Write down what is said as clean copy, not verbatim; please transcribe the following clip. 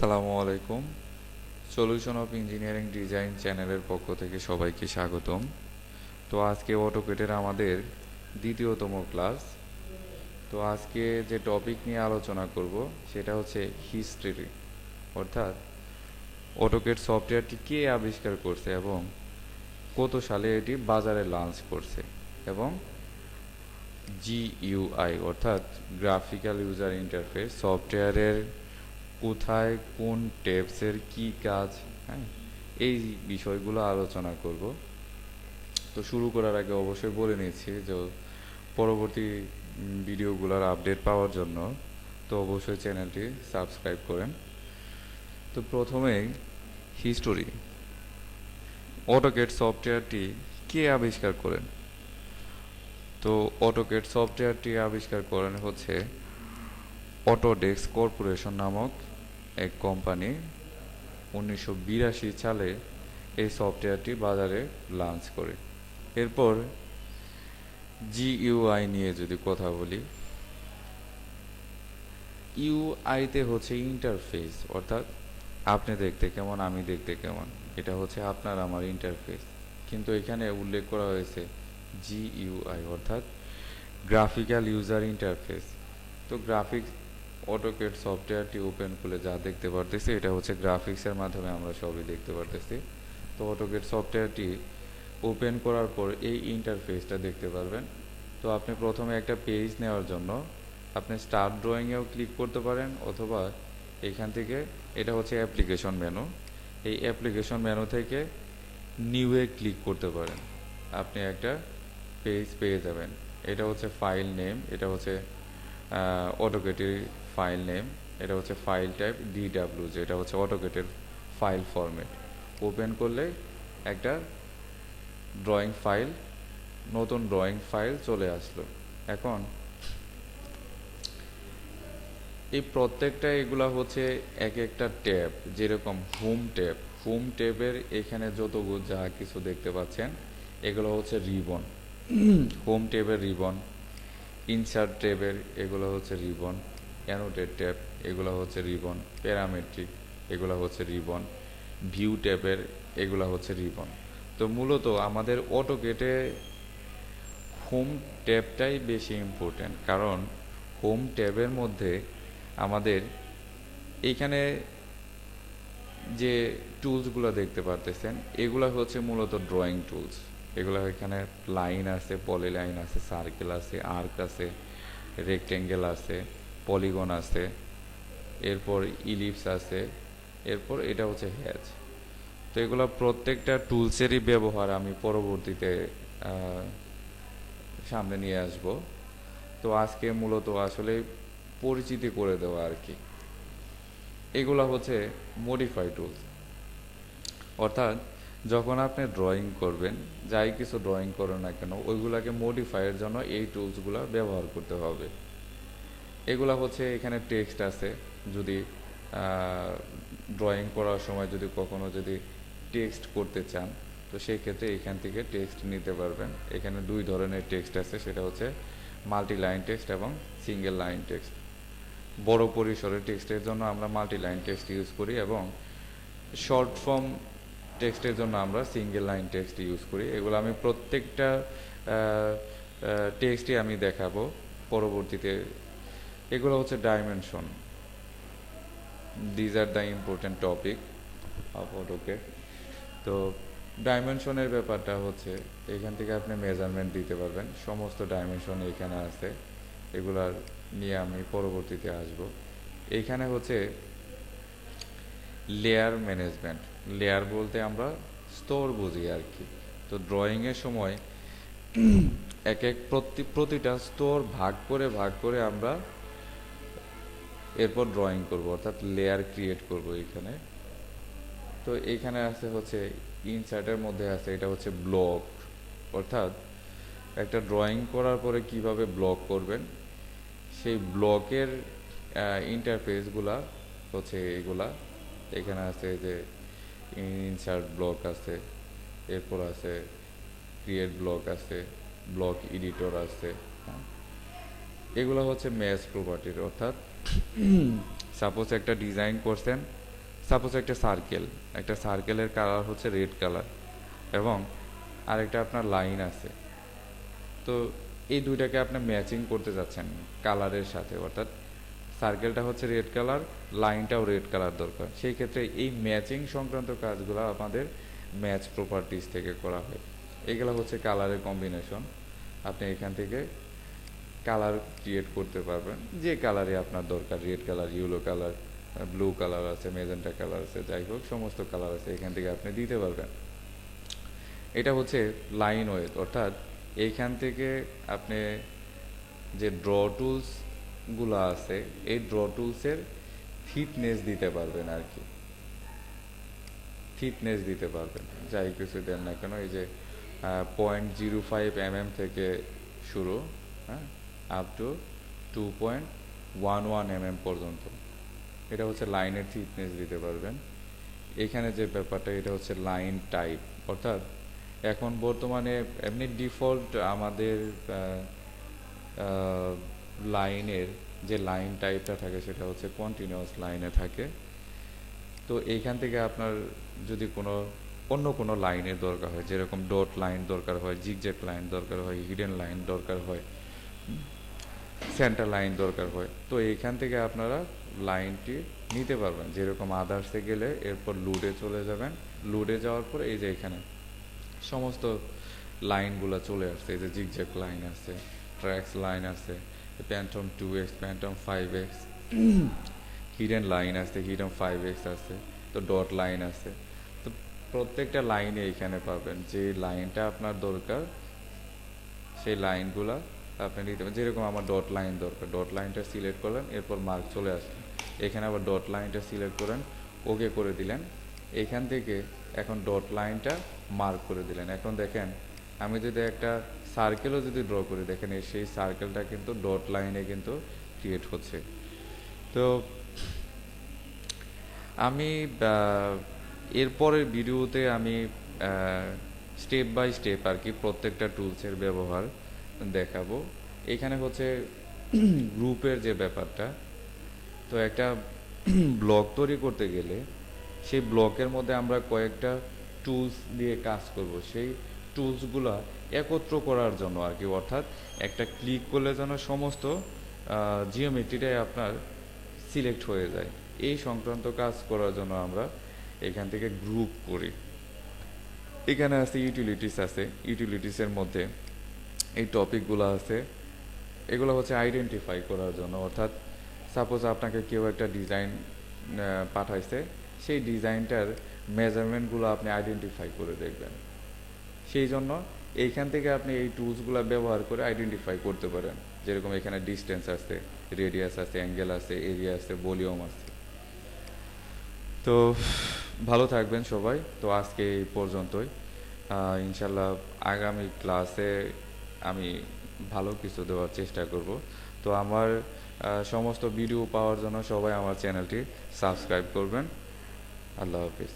আসসালামু আলাইকুম। Solution of engineering design চ্যানেলের পক্ষ থেকে সবাইকে স্বাগতম। তো আজকে অটোক্যাডের আমাদের দ্বিতীয়তম ক্লাস। তো আজকে যে টপিক নিয়ে আলোচনা করব সেটা হচ্ছে হিস্ট্রি, অর্থাৎ অটোক্যাড সফটওয়্যারটি কে আবিষ্কার করছে এবং কত সালে এটি বাজারে লঞ্চ করছে, এবং জিইউআই অর্থাৎ গ্রাফিক্যাল ইউজার ইন্টারফেস সফটওয়্যারের কোথায় কোন টেপসের কি কাজ, হ্যাঁ, এই বিষয়গুলো আলোচনা করব। তো শুরু করার আগে অবশ্যই বলে নিচ্ছি যে পরবর্তী ভিডিওগুলোর আপডেট পাওয়ার জন্য তো অবশ্যই চ্যানেলটি সাবস্ক্রাইব করেন। তো প্রথমেই হিস্টোরি, অটোক্যাড সফটওয়্যারটি কে আবিষ্কার করেন? তো অটোক্যাড সফটওয়্যারটি আবিষ্কার করেন হচ্ছে অটোডেস্ক কর্পোরেশন নামক এক কোম্পানি 1982 সালে এই সফটওয়্যারটি বাজারে লঞ্চ করে। এরপর জিইউআই নিয়ে যদি কথা বলি, ইউআইতে হচ্ছে ইন্টারফেস, অর্থাৎ আপনি দেখতে কেমন, আমি দেখতে কেমন, এটা হচ্ছে আপনার আমার ইন্টারফেস। কিন্তু এখানে উল্লেখ করা হয়েছে জিইউআই অর্থাৎ গ্রাফিক্যাল ইউজার ইন্টারফেস। তো গ্রাফিক্স অটোক্যাড সফটওয়্যারটি ওপেন করলে যা দেখতে পারতেছি এটা হচ্ছে গ্রাফিক্সের মাধ্যমে আমরা সবই দেখতে পারতেছি। তো অটোক্যাড সফটওয়্যারটি ওপেন করার পর এই ইন্টারফেসটা দেখতে পারবেন। তো আপনি প্রথমে একটা পেজ নেওয়ার জন্য আপনি স্টার্ট ড্রয়িংয়েও ক্লিক করতে পারেন, অথবা এখান থেকে, এটা হচ্ছে অ্যাপ্লিকেশন মেনু, এই অ্যাপ্লিকেশন মেনু থেকে নিউয়ে ক্লিক করতে পারেন, আপনি একটা পেজ পেয়ে যাবেন। এটা হচ্ছে ফাইল নেম, এটা হচ্ছে অটোক্যাডের ফাইল নেম, এটা হচ্ছে ফাইল টাইপ ডিডাব্লিউ, যেটা হচ্ছে অটোক্যাডের ফাইল ফরম্যাট। ওপেন করলে একটা ড্রয়িং ফাইল, নতুন ড্রয়িং ফাইল চলে আসলো। এখন এই প্রত্যেকটা এগুলা হচ্ছে এক একটা ট্যাব, যেরকম হোম ট্যাবের এখানে যত যা কিছু দেখতে পাচ্ছেন এগুলো হচ্ছে রিবন, হোম ট্যাবের রিবন, ইনসার্ট ট্যাবের এগুলো হচ্ছে রিবন, অ্যানোটেড ট্যাব এগুলো হচ্ছে রিবন, প্যারামেট্রিক এগুলো হচ্ছে রিবন, ভিউ ট্যাবের এগুলো হচ্ছে রিবন। তো মূলত আমাদের অটোক্যাডে হোম ট্যাবটাই বেশি ইম্পর্ট্যান্ট, কারণ হোম ট্যাবের মধ্যে আমাদের এইখানে যে টুলসগুলো দেখতে পারতেছেন এগুলো হচ্ছে মূলত ড্রয়িং টুলস। এগুলো এখানে লাইন আছে, পলি লাইন আছে, সার্কেল আছে, আর্ক আছে, রেক্টেঙ্গেল আছে, পলিগন আছে, এরপর ইলিপস আছে, এরপর এটা হচ্ছে হ্যাচ। তো এগুলো প্রত্যেকটা টুলসেরই ব্যবহার আমি পরবর্তীতে সামনে নিয়ে আসব। তো আজকে মূলত আসলে পরিচিতি করে দেওয়া আর কি। এগুলো হচ্ছে মডিফাই টুলস, অর্থাৎ যখন আপনি ড্রয়িং করবেন, যাই কিছু ড্রয়িং করেন না কেন, ওইগুলাকে মডিফাইয়ের জন্য এই টুলসগুলো ব্যবহার করতে হবে। এগুলা হচ্ছে এখানে টেক্সট আছে, যদি ড্রয়িং করার সময় যদি কখনো যদি টেক্সট করতে চান তো সেই ক্ষেত্রে এখান থেকে টেক্সট নিতে পারবেন। এখানে দুই ধরনের টেক্সট আছে, সেটা হচ্ছে মাল্টি লাইন টেক্সট এবং সিঙ্গেল লাইন টেক্সট। বড় পরিসরের টেক্সটের জন্য আমরা মাল্টি লাইন টেক্সট ইউজ করি, এবং শর্ট ফর্ম টেক্সটের জন্য আমরা সিঙ্গেল লাইন টেক্সট ইউজ করি। এগুলো আমি প্রত্যেকটা টেক্সটই আমি দেখাবো পরবর্তীতে। এগুলো হচ্ছে dimension, these are the important topic of AutoCAD. তো ডাইমেনশনের ব্যাপারটা হচ্ছে এখান থেকে আপনি মেজারমেন্ট দিতে পারবেন, সমস্ত ডাইমেনশন এখানে আছে, এগুলার নিয়ে আমি পরবর্তীতে আসব। এইখানে হচ্ছে লেয়ার ম্যানেজমেন্ট, লেয়ার বলতে আমরা স্তর বুঝি আর কি। তো ড্রয়িংয়ের সময় এক এক প্রতিটা স্তর ভাগ করে আমরা এরপর ড্রয়িং করব, অর্থাৎ লেয়ার ক্রিয়েট করব এখানে। তো এইখানে আছে হচ্ছে ইনসার্টের মধ্যে আছে, এটা হচ্ছে ব্লক, অর্থাৎ একটা ড্রয়িং করার পরে কিভাবে ব্লক করবেন সেই ব্লকের ইন্টারফেসগুলা হচ্ছে এগুলা। এখানে আছে যে ইনসার্ট ব্লক আছে, এরপর আছে ক্রিয়েট ব্লক আছে, ব্লক এডিটর আছে। এগুলো হচ্ছে ম্যাচ প্রপার্টির, অর্থাৎ সাপোজ একটা ডিজাইন করছেন, সাপোজ একটা সার্কেলের কালার হচ্ছে রেড কালার এবং আরেকটা আপনার লাইন আছে। তো এই দুইটাকে আপনি ম্যাচিং করতে যাচ্ছেন কালারের সাথে, অর্থাৎ সার্কেলটা হচ্ছে রেড কালার, লাইনটাও রেড কালার দরকার। সেই ক্ষেত্রে এই ম্যাচিং সংক্রান্ত কাজগুলো আমাদের ম্যাচ প্রপার্টিজ থেকে করা হয়। এগুলো হচ্ছে কালারের কম্বিনেশন। আপনি এখান থেকে কালার ক্রিয়েট করতে পারবেন যে কালারে আপনার দরকার। Red colour, yellow colour, blue colour আছে, মেজেন্টা কালার আছে, যাই হোক সমস্ত কালার আছে, এখান থেকে আপনি দিতে পারবেন। এটা হচ্ছে লাইন ওয়েথ, অর্থাৎ এইখান থেকে আপনি যে ড্র টুলসগুলো আছে এই ড্র টুলসের থিকনেস দিতে পারবেন আর কি, থিকনেস দিতে পারবেন যাই কিছু দেন না কেন। এই যে 0.05 mm থেকে শুরু, হ্যাঁ, আপ টু 2.11 mm পর্যন্ত। এটা হচ্ছে লাইনের থিকনেস দিতে পারবেন। এখানে যে ব্যাপারটা এটা হচ্ছে লাইন টাইপ, অর্থাৎ এখন বর্তমানে এমনি ডিফল্ট আমাদের লাইনের যে লাইন টাইপটা থাকে সেটা হচ্ছে কন্টিনিউয়াস লাইনে থাকে। তো এইখান থেকে আপনার যদি অন্য কোনো লাইনের দরকার হয়, যেরকম ডট লাইন দরকার হয়, জিগজ্যাগ লাইন দরকার হয়, হিডেন লাইন দরকার হয়, সেন্টার লাইন দরকার হয়, তো এইখান থেকে আপনারা লাইনটি নিতে পারবেন। যেরকম আদার্সে গেলে এরপর লুডে চলে যাবেন, লুডে যাওয়ার পর এই যে এখানে সমস্ত লাইনগুলো চলে আসছে। এই যে জিগজ্যাগ লাইন আছে, ট্র্যাক্স লাইন আছে, phantom 2x, phantom 5x, hidden line আছে, হিডেন 5x আছে, তো ডট লাইন আছে। তো প্রত্যেকটা লাইনে এখানে পাবেন যে লাইনটা আপনার দরকার, সেই লাইনগুলা আপনি নিতে পারেন। যেরকম আমার ডট লাইন দরকার, ডট লাইনটা সিলেক্ট করলেন, এরপর মার্ক চলে আসবে। এখানে আবার ডট লাইনটা সিলেক্ট করেন, ওকে করে দিলেন। এখান থেকে এখন ডট লাইনটা মার্ক করে দিলেন। এখন দেখেন আমি যদি একটা সার্কেলও যদি ড্র করি, দেখেন সেই সার্কেলটা কিন্তু ডট লাইনে কিন্তু ক্রিয়েট হচ্ছে। তো আমি এরপরের ভিডিওতে আমি স্টেপ বাই স্টেপ আর কি প্রত্যেকটা টুলসের ব্যবহার দেখাবো। এখানে হচ্ছে গ্রুপের যে ব্যাপারটা, তো একটা ব্লক তৈরি করতে গেলে সেই ব্লকের মধ্যে আমরা কয়েকটা টুলস দিয়ে কাজ করব, সেই টুলসগুলা একত্র করার জন্য আর কি, অর্থাৎ একটা ক্লিক করলে যেন সমস্ত জিওমেট্রিটাই আপনার সিলেক্ট হয়ে যায়। এই সংক্রান্ত কাজ করার জন্য আমরা এখান থেকে গ্রুপ করি। এখানে আছে ইউটিলিটিস আছে, ইউটিলিটিসের মধ্যে এই টপিকগুলো আছে। এগুলো হচ্ছে আইডেন্টিফাই করার জন্য, অর্থাৎ সাপোজ আপনাকে কেউ একটা ডিজাইন পাঠাইছে, সেই ডিজাইনটার মেজারমেন্টগুলো আপনি আইডেন্টিফাই করে দেখবেন। সেই জন্য এইখান থেকে আপনি এই টুলসগুলো ব্যবহার করে আইডেন্টিফাই করতে পারেন। যেরকম এখানে ডিস্টেন্স আছে, রেডিয়াস আছে, অ্যাঙ্গেল আছে, এরিয়া আছে, ভলিউম আছে। তো ভালো থাকবেন সবাই। তো আজকে এই পর্যন্তই। ইনশাল্লাহ আগামী ক্লাসে আমি ভালো কিছু দেওয়ার চেষ্টা করব। তো আমার সমস্ত ভিডিও পাওয়ার জন্য সবাই আমার চ্যানেলটি সাবস্ক্রাইব করবেন। আল্লাহ হাফিজ।